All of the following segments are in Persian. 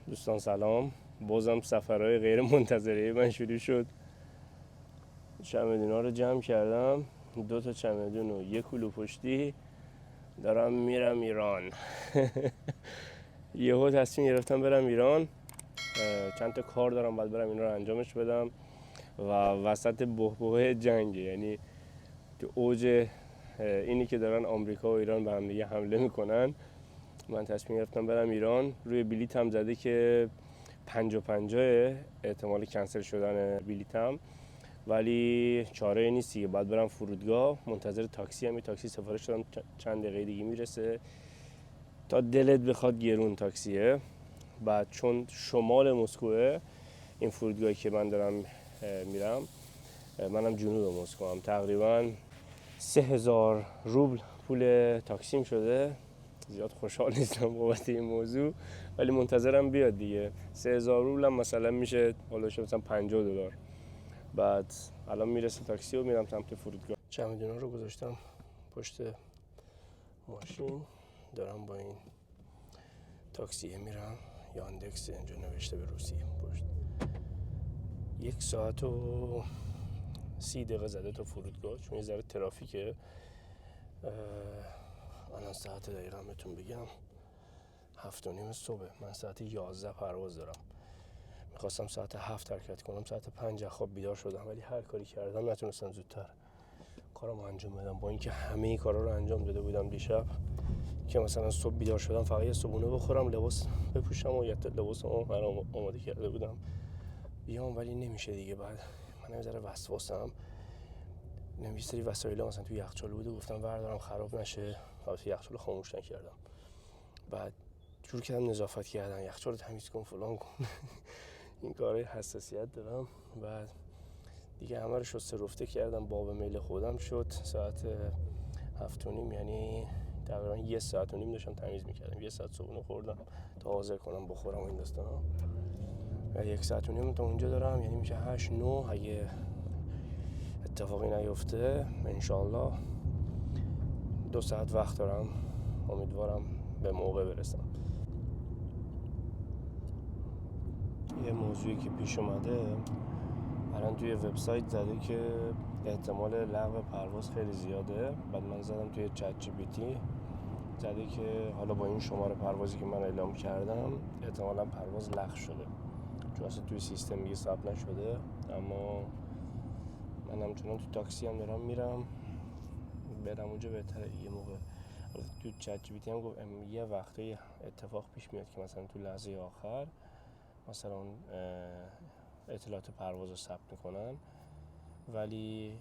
دوستان سلام. بازم سفرهای غیر منتظره من شروع شد. چمدونا رو جمع کردم، 2 چمدون و 1 کولو پشتی. دارم میرم ایران. یهو تصمیم گرفتم برم ایران. چند تا کار دارم باید برم اینا رو انجامش بدم و وسط بحبوحه جنگ، یعنی تو اوج اینی که دارن آمریکا و ایران به هم دیگه حمله میکنن، من تصمیم گرفتم برم ایران. روی بلیطم زده که 50-50 احتمال کنسل شدن بلیطم، ولی چاره نیست دیگه، باید برم فرودگاه. منتظر تاکسی هم، یه تاکسی سفارش دادم چند دقیقه دیگه میرسه. تا دلت بخواد گرون تاکسیه. بعد چون شمال مسکوه این فرودگاهی که من دارم میرم، منم جنوب مسکو هم، تقریبا 3000 روبل پول تاکسیم شده. زیاد خوشحال نیستم بابت این موضوع، ولی منتظرم بیاد دیگه. 3000 روبل هم مثلا میشه حالا مثلا $50. بعد الان میرسه تاکسی و میرم سمت فرودگاه. چمدونا رو گذاشتم پشت ماشین، دارم با این تاکسیه میرم. یاندکس اینجا نوشته به روسی پشت. 1 ساعت و 30 دقیقه زده تا فرودگاه، چون یه ذره ترافیکه. الان ساعت دقیقا بهتون بگم 7:30 صبح. من ساعت 11 پرواز دارم. میخواستم ساعت 7 حرکت کنم، ساعت 5 خواب بیدار شدم، ولی هر کاری کردم نتونستم زودتر کارم انجام بدم. با اینکه همه ای کارا رو انجام داده بودم دیشب، که مثلا صبح بیدار شدم فقط یه صبحونه بخورم، لباس بپوشم و لباسمو آماده کرده بودم بیام، ولی نمیشه دیگه. بعد من یه ذره وسواسم، یه سری وسایلم مثلا تو یخچال بوده، گفتم بردارم خراب نشه، البته یخچال خاموش نکردم. بعد شروع کردم نظافت کردن، یخچال رو تمیز کن فلان کن. این کارهای حساسیت دارم. بعد دیگه همه رو شسته رفته کردم، باب میل خودم شد. ساعت 7:30، یعنی تقریبا 1 ساعت و نیم داشتم تمیز میکردم. 1 ساعت صبحونه خوردم تا حاضر کنم بخورم و این داستانا، و 1 ساعت و نیم تا اونجا دارم، یعنی میشه 8-9. اگه اتفاقی نیفته انشالله 2 ساعت وقت دارم، امیدوارم به موقع برسم. یه موضوعی که پیش اومده، الان توی وبسایت زده که احتمال لغو پرواز خیلی زیاده. بعد من زدم توی چت جی پی تی، زده که حالا با این شماره پروازی که من اعلام کردم احتمالاً پرواز لغو شده، چون اصلا توی سیستم میگه ثبت نشده. اما من همچنان تو تاکسی هم دارم میرم، برم اونجا بهتره. یه موقع تو چت جی پی تی هم گفت یه وقتی اتفاق پیش میاد که مثلا تو لحظه آخر مثلا اطلاعات پرواز رو ثبت میکنن، ولی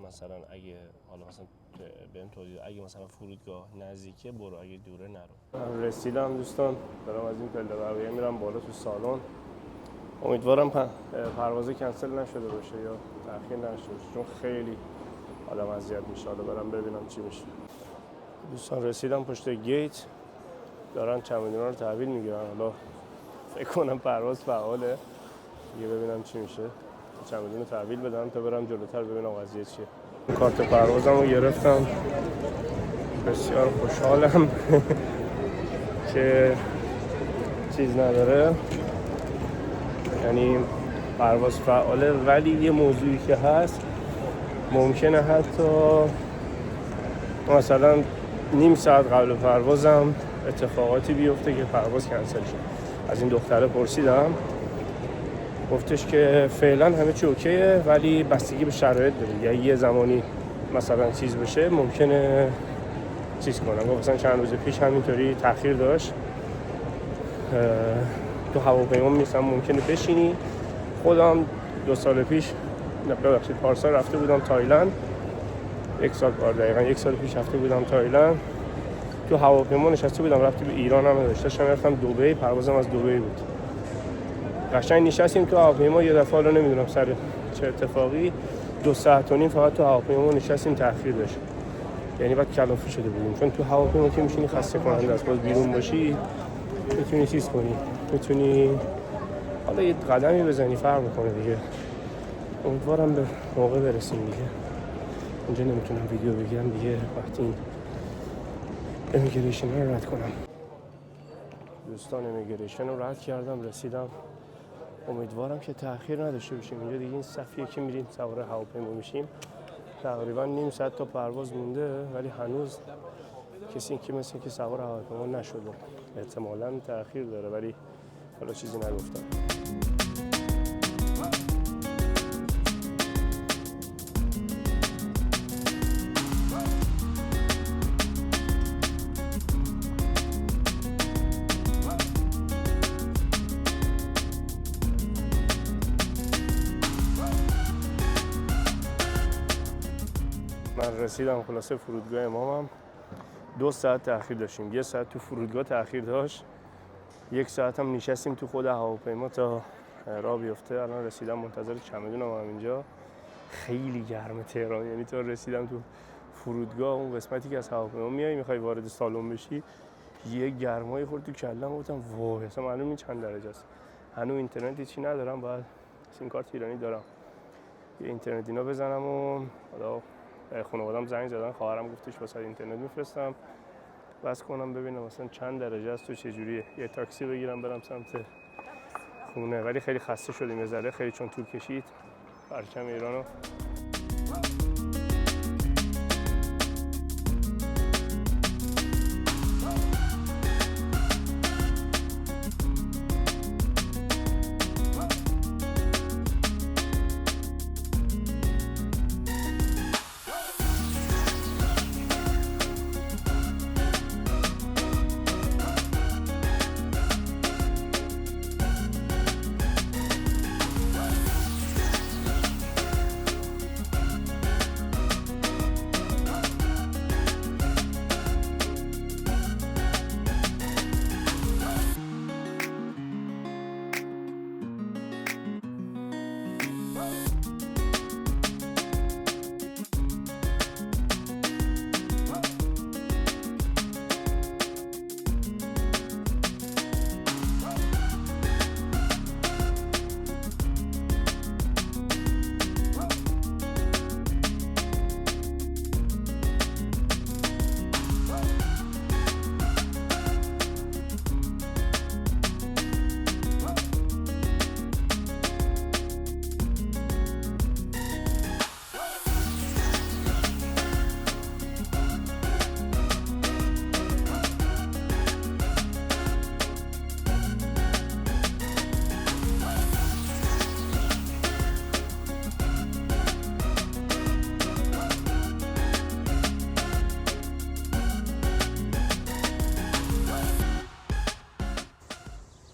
مثلا اگه حالا مثلا بهم توضیح اگه مثلا فرودگاه نزدیکه برو، اگه دوره نرو. رسیدم دوستان، دارم از این پله بقیه میرم بالا تو سالن. امیدوارم پرواز کنسل نشده باشه یا تأخیر نشده باشه، چون خیلی آدم اذیت میشه. حالا برم ببینم چی میشه. دوستان رسیدم پشت گیت، دارن چمدونا رو تحویل میگیرن. حالا فکر کنم پرواز فعاله دیگه، ببینم چی میشه. چمدون رو تحویل بدم تا برم جلوتر ببینم قضیه چیه. کارت پروازم رو گرفتم، بسیار خوشحالم که چیز نداره، یعنی پرواز فعاله. ولی یه موضوعی که هست، ممکنه حتی مثلا نیم ساعت قبل پروازم اتفاقاتی بیفته که پرواز کنسل شد. از این دختره پرسیدم، گفتش که فعلا همه چی اوکیه، ولی بستگی به شرایط داره. یعنی یه زمانی مثلا چیز بشه ممکنه چیز کنم. گفت مثلا چند روز پیش همینطوری تأخیر داشت، تو هواپیما مثلا ممکنه بشینی. خودم 2 سال پیش، ببخشید پارسال رفته بودم تایلند. 1 سال دقیقاً 1 سال پیش رفته بودم تایلند. تو هواپیما نشسته بودم، رفتی به ایران هم داشتم رفتم دبی، پروازم از دبی بود. قشنگ نشستیم تو هواپیما، یه دفعه رو نمیدونم سر چه اتفاقی 2 ساعت و نیم فقط تو هواپیما نشستیم، تأخیر داشت. یعنی بعد کلافه شده بودیم، چون تو هواپیما که میشینی خسته کننده است. باز بیرون باشی میتونی چیز کنی، میتونی حالا یه قدمی بزنی، فرق میکنه دیگه. امیدوارم به موقع برسیم دیگه. اینجا نمیتونم ویدیو بگیرم دیگه، وقتی این امیگریشن رو رد کنم. فرودگاه امیگریشن رو رد کردم، رسیدم. امیدوارم که تأخیر نداشته باشیم. اینجا دیگه این صفیه که میریم سوار هواپیما میشیم، تقریبا نیم ساعت تا پرواز مونده، ولی هنوز کسی که مثل که سوار هواپیما نشده. احتمالاً تأخیر داره ولی حالا چیزی نگفتم. من رسیدم خلاصه فرودگاه امامم. 2 ساعت تأخیر داشتیم. 1 ساعت تو فرودگاه تأخیر داشت. 1 ساعت هم نشستیم تو خود هواپیما تا راه بیفته. الان رسیدم، منتظر چمدونم اینجا. خیلی گرمه تهران، یعنی تا رسیدم تو فرودگاه، اون قسمتی که از هواپیما میای میخوای وارد سالن بشی، یه گرمای خورد تو کلم. گفتم وای اصلا معلوم نیست چند درجه است. هنوز اینترنت هیچی ندارم، باید سیم کارت ایرانی دارم یه اینترنت اینا بزنم و حالا خانواده‌ام زنگ زدن، خواهرم گفتش واسه اینترنت میفرستم بس کنم ببینم مثلا چند درجه است و چه جوریه. یه تاکسی بگیرم برم سمت خونه. ولی خیلی خسته شدیم یه ذره، خیلی چون طول کشید پرچم ایرانو.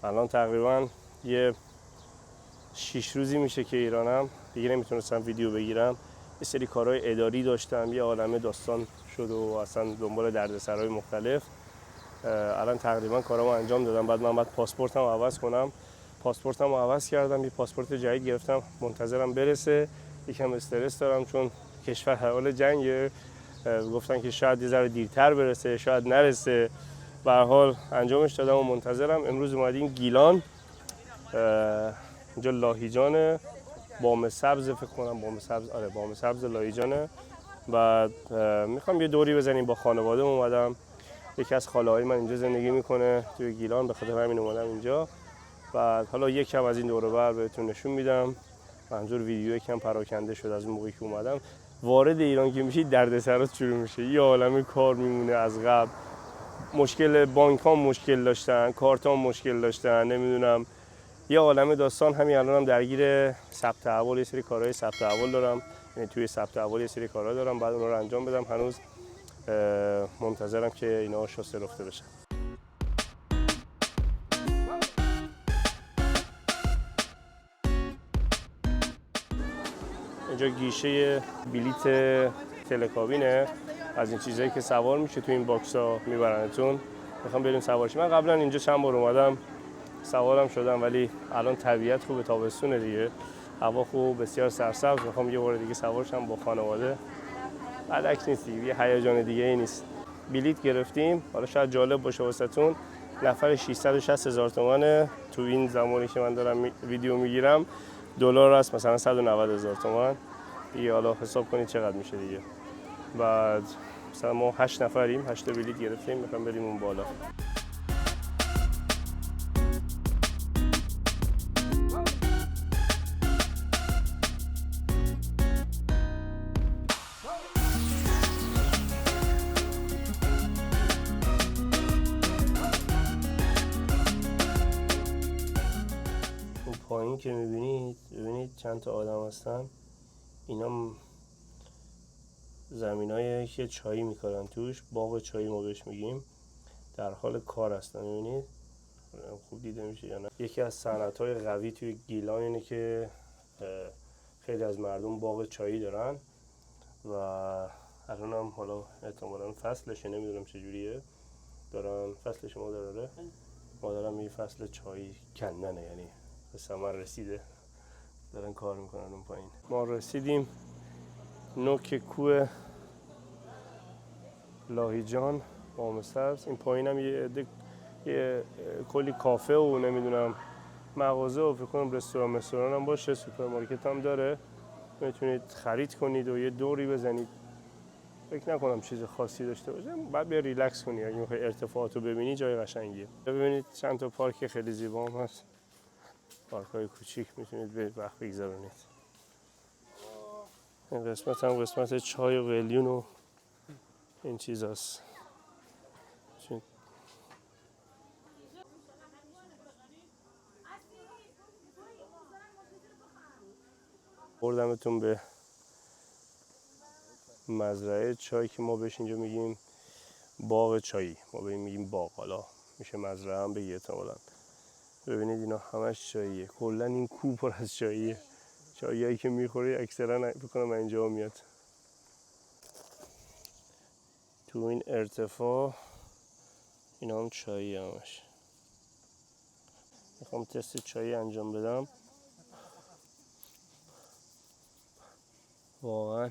الان تقریبا یه 6 روزی میشه که ایرانم، دیگه نمیتونستم ویدیو بگیرم. یه سری کارهای اداری داشتم، یه عالمه داستان شد و اصلا دنبال دردسرهای مختلف. الان تقریبا کارامو انجام دادم. بعد من پاسپورتم عوض کنم. پاسپورتمو عوض کردم، یه پاسپورت جدید گرفتم، منتظرم برسه. یکم استرس دارم چون کشور حال جنگه. گفتن که شاید یه ذره دیرتر برسه، شاید نرسه. به هر حال انجامش دادم و منتظرم. امروز اومدیم گیلان، اینجا لاهیجان بام سبز، فکر کنم بام سبز، آره بام سبز لاهیجانه. بعد میخوام یه دوری بزنیم با خانواده. اومدم، یکی از خاله‌های من اینجا زندگی میکنه توی گیلان، به خاطر همین اومدم اینجا. بعد حالا یکم از این دور و بر بهتون نشون میدم. منظور ویدیو یکم پراکنده شد از اون موقعی که اومدم. وارد ایران که میشی دردسرات شروع میشه، یه عالمه کار میمونه از قبل. مشکل بانکام مشکل داشتن، کارتام مشکل داشتن، نمیدونم یه عالمه داستان. همین الانم درگیر ثبت احوال، یه سری کارهای ثبت احوال دارم، یعنی توی ثبت احوال یه سری کارها دارم، بعد اونها رو انجام بدم. هنوز منتظرم که اینا شسته رفته بشن. اینجا گیشه بلیت تلکابینه، از این چیزایی که سوار میشه تو این باکس ها میبرنتون. میخوام بریم سوار شیم. من قبلا اینجا چند بار اومدم سوارم شدم، ولی الان طبیعت خوبه، تابستونه دیگه، هوا خوب، بسیار سرسبز. میخوام یه بار دیگه سوار شم با خانواده. بعدک نیست دیگه، یه هیجان دیگه ای نیست. بلیت گرفتیم، حالا شاید جالب باشه واسهتون، نفر 660,000 تومانه. تو این زمانی که من دارم ویدیو میگیرم دلار است مثلا 190,000 تومان دیگه. حالا حساب کنید چقدر میشه دیگه. بعد مثلا ما 8 نفریم، 8 بلیت گرفتیم، میخوام بریم اون بالا. پایین که ببینید چند تا آدم هستن. اینا زمینایی که چایی میکارن توش، باغ چایی ما بهش میگیم، در حال کار هستن. ببینید خوب دیده میشه یا نه. یکی از صنعت‌های قوی توی گیلان اینه که خیلی از مردم باغ چایی دارن و الان هم حالا احتمالاً فصلشه، نمیدونم چجوریه، دارن فصلش ما دارم این فصل چای کندنه، یعنی به ثمر رسیده، دارن کار میکنن اون پایین. ما رسیدیم نوک کوه لاهیجان بام سبز. این پایین هم یه کلی کافه و نمیدونم مغازه و فکر کنم رستوران هم باشه، سوپرمارکت هم داره، میتونید خرید کنید و یه دوری بزنید. فکر نکنم چیز خاصی داشته باشه، بعد بیا ریلکس کنی اگه میخوای ارتفاعات رو ببینی، جای قشنگیه. ببینید چند تا پارک خیلی زیبا هم هست، پارک‌های کوچیک میتونید برید وقت بگذرونید. این قسمت هم قسمت چای و قلیون و این چیز هست. بردمتون به مزرعه چای که ما بهش اینجا میگیم باغ چایی، ما به این میگیم باغ، حالا میشه مزرعه هم بگی احتمالاً. ببینید اینا همش چاییه، کلا این کوه پر از چاییه، چاییایی که میخوری اکثرا بکنم اینجا میاد. تو این ارتفاع اینا هم چایی همش. میخوام تست چایی انجام بدم، واقعا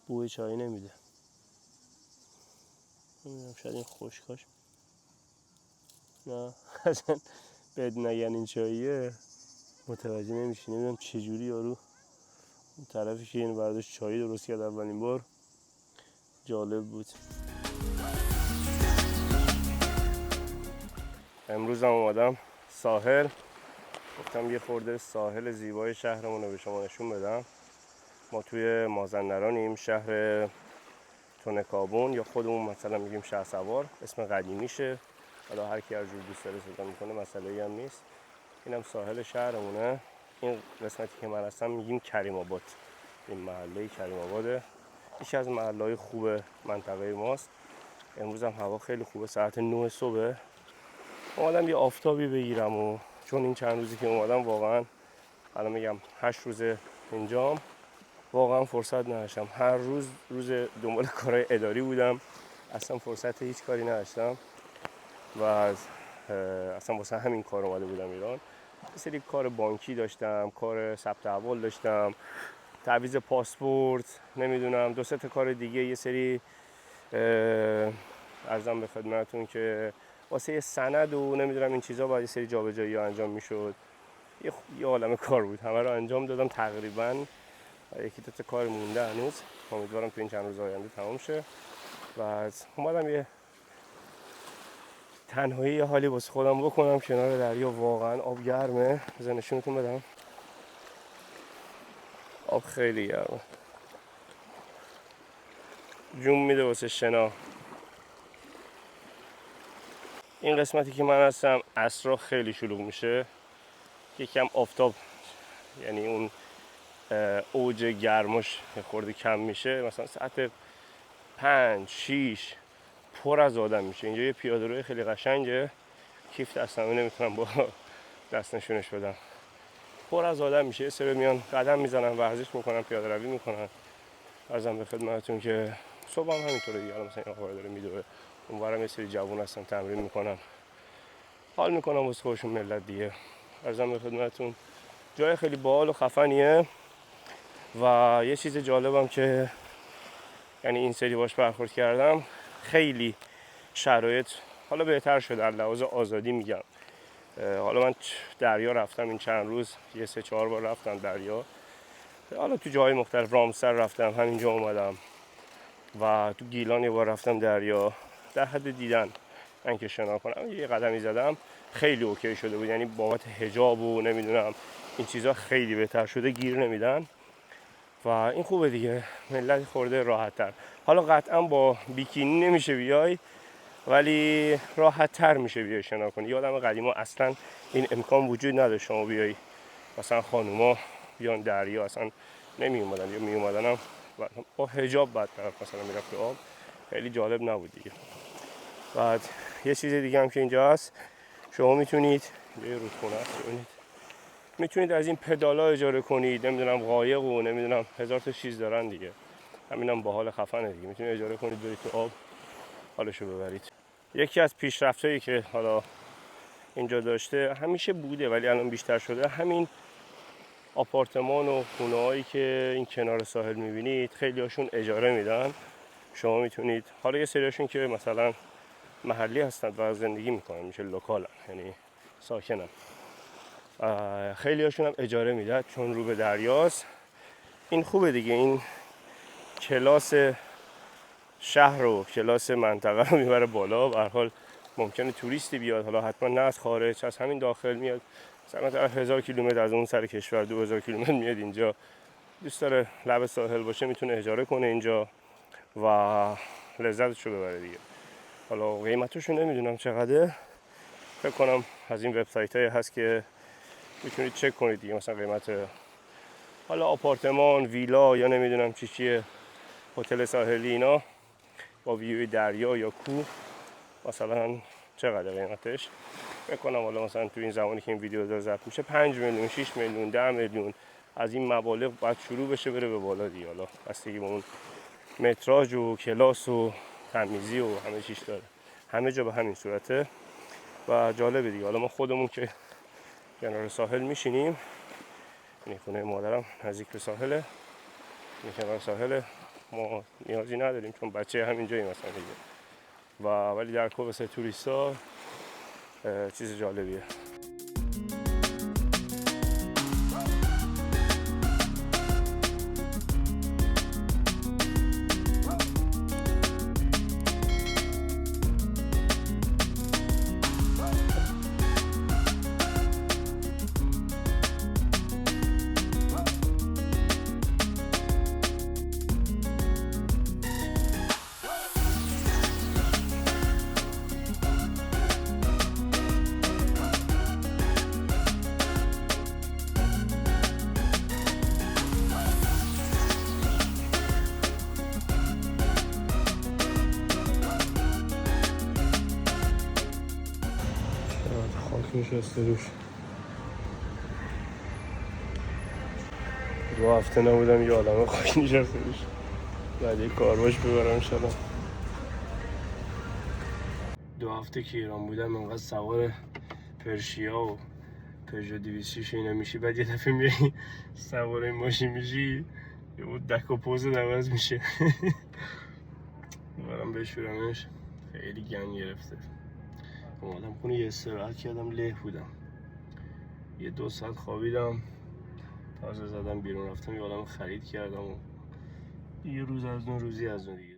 بوی چایی نمیده. نمیدونم شاید این خشکاش نه اصلا بهت نگن این چاییه متوجه نمیشی. نمیدونم چجوری یارو اون طرفی که این برداشت چایی درست کرد اولین بار، جالب بود. امروز هم اومدم ساحل، گفتم یه خورده ساحل زیبای شهرمون رو به شما نشون بدم. ما توی مازندرانیم، شهر تونکابون یا خودمون مثلا میگیم شهرسوار، اسم قدیمیشه، حالا هر کی هر جور دوست داره صدا میکنه، مسئله‌ای هم نیست. اینم ساحل شهرمونه. این قسمتی که من هستم میگیم کریم آباد. این محله کریم آباده، یکی از محله‌های خوب منطقه ماست. امروز هم هوا خیلی خوبه، ساعت 9 صبح. اومدم یه آفتابی بگیرم و چون این چند روزی که اومدم واقعا الان میگم 8 روز اینجام، واقعا فرصت نداشتم. هر روز دنبال کارهای اداری بودم، اصلا فرصت هیچ کاری نداشتم و اصلا واسه همین کار اومده بودم ایران. یه سری کار بانکی داشتم، کار ثبت احوال داشتم، تعویض پاسپورت، نمیدونم 2-3 تا کار دیگه، یه سری عرضم به خدمتتون که واسه یه سند و نمیدونم این چیزا باید یه سری جابجایی‌ها انجام میشد. یه عالمه کار بود، همه رو انجام دادم تقریبا. یکی دو تا کار مونده هنوز، امیدوارم تو این چند روز آینده تمام شه. و اومدم یه تنهایی یه حالی واسه خودم بکنم کنار دریا. واقعا آب گرمه، بذار نشونتون بدم. آب خیلی گرمه، جون میده واسه شنا. این قسمتی که من هستم عصرها خیلی شلوغ میشه، یکم آفتاب یعنی اون اوج گرماش خورده کم میشه، مثلا ساعت 5-6 پر از آدم میشه. اینجا یه پیاده‌روی خیلی قشنگه، کیف دستمه نمیتونم با دست نشونش بدم، پر از آدم میشه. یه سری میان قدم میزنن، ورزش میکنن، پیاده روی میکنن. عرضم به خدمتتون که صبح هم همینطوره دیگه. مثلا این آقا داره میدوه، اونورم یه سری جوون هستن تمرین میکنن، حال میکنن واسه خودشون ملت دیگه. عرضم به خدمتتون جای خیلی باحال و خفنیه. و یه چیز جالبم که یعنی این سری باش برخورد کردم، خیلی شرایط حالا بهتر شده در لحاظ آزادی میگم. حالا من دریا رفتم این چند روز، یه 3-4 بار رفتم دریا، حالا تو جای مختلف، رامسر رفتم، همینجا اومدم و تو گیلان یه بار رفتم دریا، در حد دیدن من که شنا کنم. یه قدمی زدم خیلی اوکی شده بود، یعنی بابت حجاب و نمیدونم این چیزا خیلی بهتر شده، گیر نمیدن و این خوبه دیگه، ملت خورده راحت تر. حالا قطعا با بیکینی نمیشه بیای، ولی راحت تر میشه بیای شنا کنی. یادم قدیما اصلا این امکان وجود نداشت شما بیای مثلا خانوما بیان دریا اصلا نمی اومدن یا می اومدن هم با حجاب بعد طرف مثلا میرفت تو آب، خیلی جالب نبود دیگه. بعد یه چیز دیگه هم که اینجا هست، شما میتونید یه رودخونه هست میتونید از این پدالا اجاره کنید، نمیدونم قایق و نمیدونم هزار تا چیز دارن دیگه، همینم باحال خفنه دیگه، میتونید اجاره کنید برید تو آب حالشو ببرید. یکی از پیشرفتایی که حالا اینجا داشته همیشه بوده ولی الان بیشتر شده، همین آپارتمان و خونه‌هایی که این کنار ساحل می‌بینید خیلی هاشون اجاره میدن. شما میتونید، حالا یه سریاشون که مثلا محلی هستند و زندگی میکنن میشه لوکالن، یعنی ساکنن، خیلی هاشون هم اجاره میدن چون رو به دریاست. این خوبه دیگه، این کلاس شهر و کلاس منطقه رو میبره بالا. به هر حال ممکنه توریستی بیاد، حالا حتما نه از خارج، از همین داخل میاد، مثلا 1000 کیلومتر از اون سر کشور 2000 کیلومتر میاد اینجا، دوست داره لب ساحل باشه میتونه اجاره کنه اینجا و لذتشو ببره دیگه. حالا قیمتشو نمیدونم چقدره، فکر کنم از این وبسایت‌های هست که میتونید چک کنید دیگه، مثلا قیمت حالا آپارتمان، ویلا یا نمیدونم چیه، هتل ساحلی اینا با ویوی دریا یا کوه مثلا چقدر قیمتش. فکر کنم حالا مثلا تو این زمانی که این ویدیو داره ضبط میشه 5 میلیون 6 میلیون 10 میلیون از این مبالغ باید شروع بشه بره به بالا دیگه. حالا بستگی به اون متراژ و کلاس و تمیزی و همه چیش داره، همه جا به همین صورته و جالبه دیگه. حالا ما خودمون که کنار ساحل میشینیم، این خونه مادرم نزدیک به ساحله، این کنار ساحله، ما نیازی نداریم چون بچه همینجایی مثلا دیگه، و ولی در کل واسه توریستا چیز جالبیه. خاک نشسته روش. 2 هفته نبودم یه عالمه خاک نشسته روش، بعد یه کارواش ببرم انشالله. 2 هفته که ایران بودم انقدر سوار پرشیا و پژو 206 اینا میشی، بعد یه دفعه میای سوار این ماشین میشی یه بود دک و پوزت عوض میشه. برم بشورمش، خیلی گند گرفته. اومدم خونه یه استراحت کردم، له بودم، یه 2 ساعت خوابیدم، تازه زدم بیرون رفتم یه عالم خرید کردم و یه روز از اون روزی از اون دیگه.